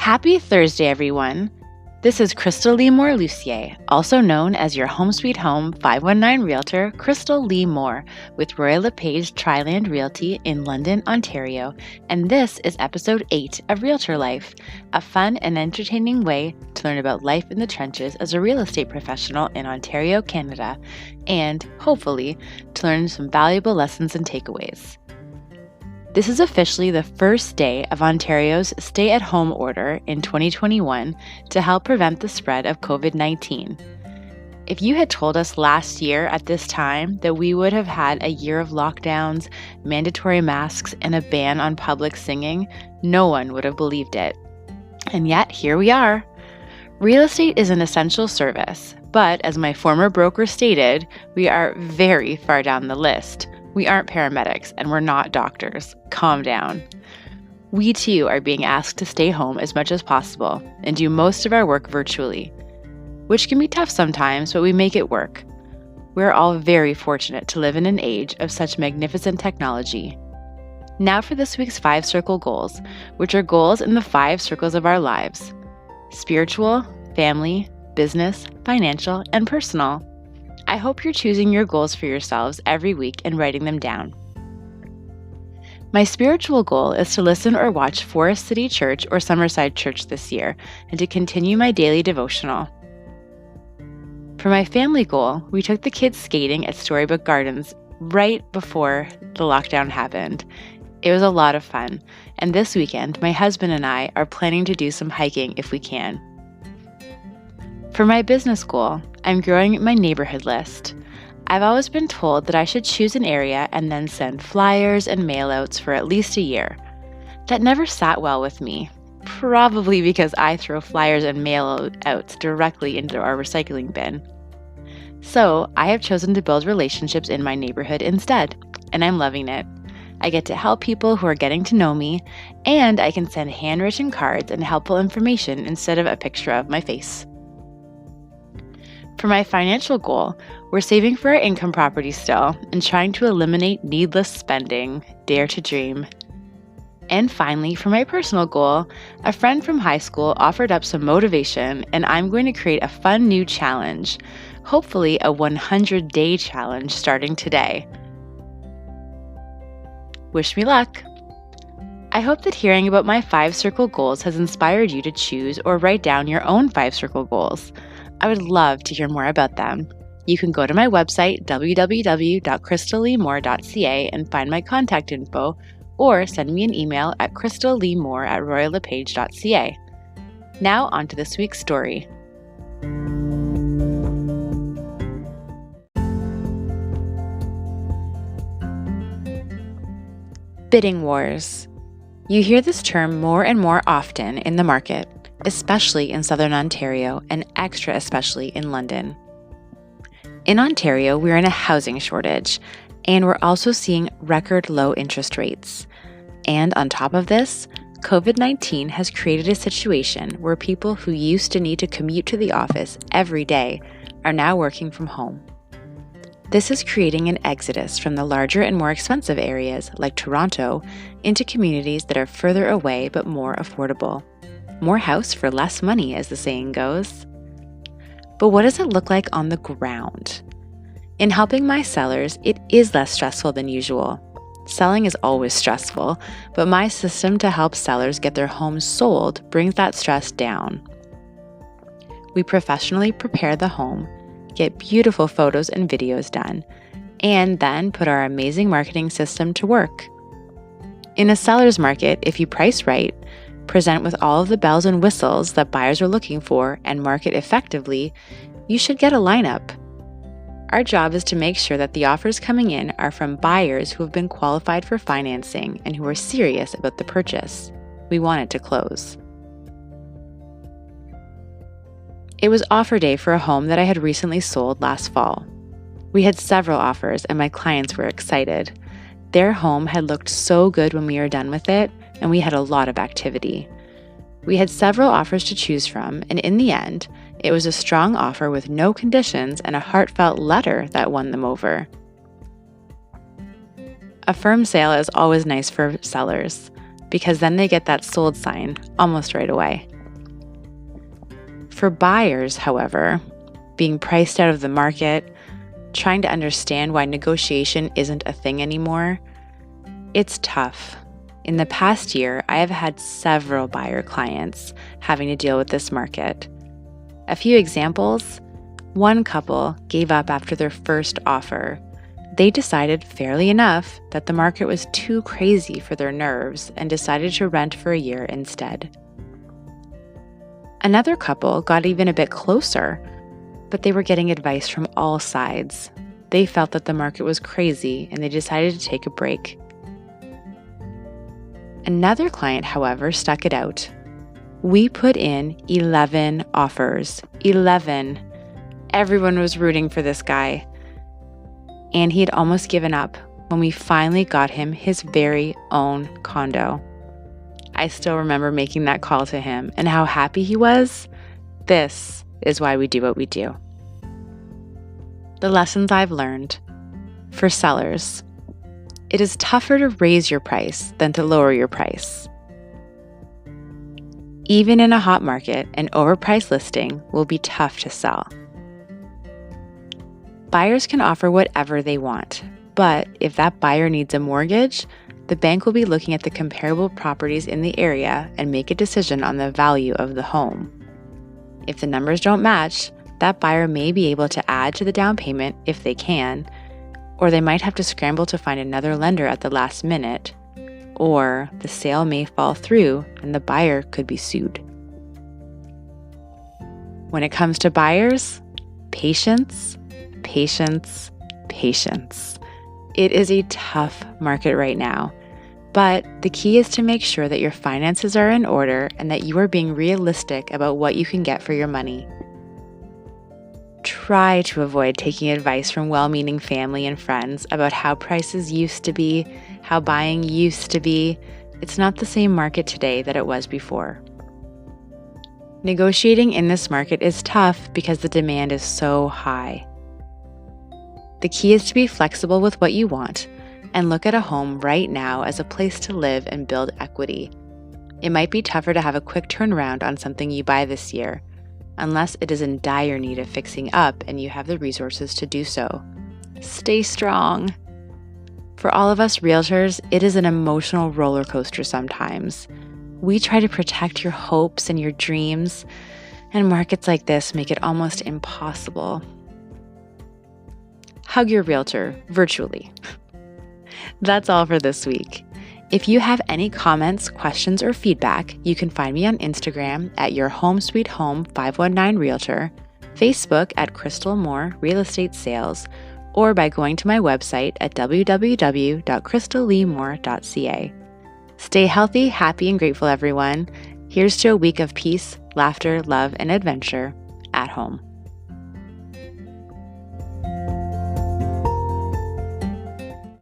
Happy Thursday, everyone. This is Krystal Lucier, also known as your Home Sweet Home 519 Realtor, Krystal Lee Moore, with Royal LePage Triland Realty in London, Ontario, and this is episode 8 of Realtor Life, a fun and entertaining way to learn about life in the trenches as a real estate professional in Ontario, Canada, and, hopefully, to learn some valuable lessons and takeaways. This is officially the first day of Ontario's stay-at-home order in 2021 to help prevent the spread of COVID-19. If you had told us last year at this time that we would have had a year of lockdowns, mandatory masks, and a ban on public singing, no one would have believed it. And yet, here we are. Real estate is an essential service, but as my former broker stated, we are very far down the list. We aren't paramedics and we're not doctors. Calm down. We too are being asked to stay home as much as possible and do most of our work virtually, which can be tough sometimes, but we make it work. We're all very fortunate to live in an age of such magnificent technology. Now for this week's 5 circle goals, which are goals in the 5 circles of our lives: spiritual, family, business, financial, and personal. I hope you're choosing your goals for yourselves every week and writing them down. My spiritual goal is to listen or watch Forest City Church or Summerside Church this year and to continue my daily devotional. For my family goal, we took the kids skating at Storybook Gardens right before the lockdown happened. It was a lot of fun, and this weekend, my husband and I are planning to do some hiking if we can. For my business goal, I'm growing my neighborhood list. I've always been told that I should choose an area and then send flyers and mailouts for at least a year. That never sat well with me, probably because I throw flyers and mailouts directly into our recycling bin. So I have chosen to build relationships in my neighborhood instead, and I'm loving it. I get to help people who are getting to know me, and I can send handwritten cards and helpful information instead of a picture of my face. For my financial goal, we're saving for our income property still and trying to eliminate needless spending, dare to dream. And finally, for my personal goal, a friend from high school offered up some motivation and I'm going to create a fun new challenge, hopefully a 100-day challenge starting today. Wish me luck! I hope that hearing about my 5 circle goals has inspired you to choose or write down your own 5 circle goals. I would love to hear more about them. You can go to my website, www.krystalleemore.ca, and find my contact info, or send me an email at krystalleemore@royallepage.ca. Now on to this week's story. Bidding wars. You hear this term more and more often in the market, especially in Southern Ontario and extra especially in London. In Ontario, we're in a housing shortage, and we're also seeing record low interest rates. And on top of this, COVID-19 has created a situation where people who used to need to commute to the office every day are now working from home. This is creating an exodus from the larger and more expensive areas like Toronto into communities that are further away but more affordable. More house for less money, as the saying goes. But what does it look like on the ground? In helping my sellers, it is less stressful than usual. Selling is always stressful, but my system to help sellers get their homes sold brings that stress down. We professionally prepare the home, get beautiful photos and videos done, and then put our amazing marketing system to work. In a seller's market, if you price right, present with all of the bells and whistles that buyers are looking for, and market effectively, you should get a lineup. Our job is to make sure that the offers coming in are from buyers who have been qualified for financing and who are serious about the purchase. We want it to close. It was offer day for a home that I had recently sold last fall. We had several offers and my clients were excited. Their home had looked so good when we were done with it, and we had a lot of activity. We had several offers to choose from, and in the end, it was a strong offer with no conditions and a heartfelt letter that won them over. A firm sale is always nice for sellers, because then they get that sold sign almost right away. For buyers, however, being priced out of the market, trying to understand why negotiation isn't a thing anymore, it's tough. In the past year, I have had several buyer clients having to deal with this market. A few examples: one couple gave up after their first offer. They decided, fairly enough, that the market was too crazy for their nerves and decided to rent for a year instead. Another couple got even a bit closer, but they were getting advice from all sides. They felt that the market was crazy and they decided to take a break. Another client, however, stuck it out. We put in 11 offers. 11. Everyone was rooting for this guy. And he had almost given up when we finally got him his very own condo. I still remember making that call to him and how happy he was. This is why we do what we do. The lessons I've learned. For sellers, it is tougher to raise your price than to lower your price. Even in a hot market, an overpriced listing will be tough to sell. Buyers can offer whatever they want, but if that buyer needs a mortgage, the bank will be looking at the comparable properties in the area and make a decision on the value of the home. If the numbers don't match, that buyer may be able to add to the down payment if they can, or they might have to scramble to find another lender at the last minute, or the sale may fall through and the buyer could be sued. When it comes to buyers, patience, patience, patience. It is a tough market right now, but the key is to make sure that your finances are in order and that you are being realistic about what you can get for your money. Try to avoid taking advice from well-meaning family and friends about how prices used to be, how buying used to be. It's not the same market today that it was before. Negotiating in this market is tough because the demand is so high. The key is to be flexible with what you want and look at a home right now as a place to live and build equity. It might be tougher to have a quick turnaround on something you buy this year, unless it is in dire need of fixing up and you have the resources to do so. Stay strong. For all of us realtors, it is an emotional roller coaster sometimes. We try to protect your hopes and your dreams, and markets like this make it almost impossible. Hug your realtor virtually. That's all for this week. If you have any comments, questions, or feedback, you can find me on Instagram at Your Home Sweet Home 519 Realtor, Facebook at Krystal Moore Real Estate Sales, or by going to my website at www.krystalleemore.ca. Stay healthy, happy, and grateful, everyone. Here's to a week of peace, laughter, love, and adventure at home.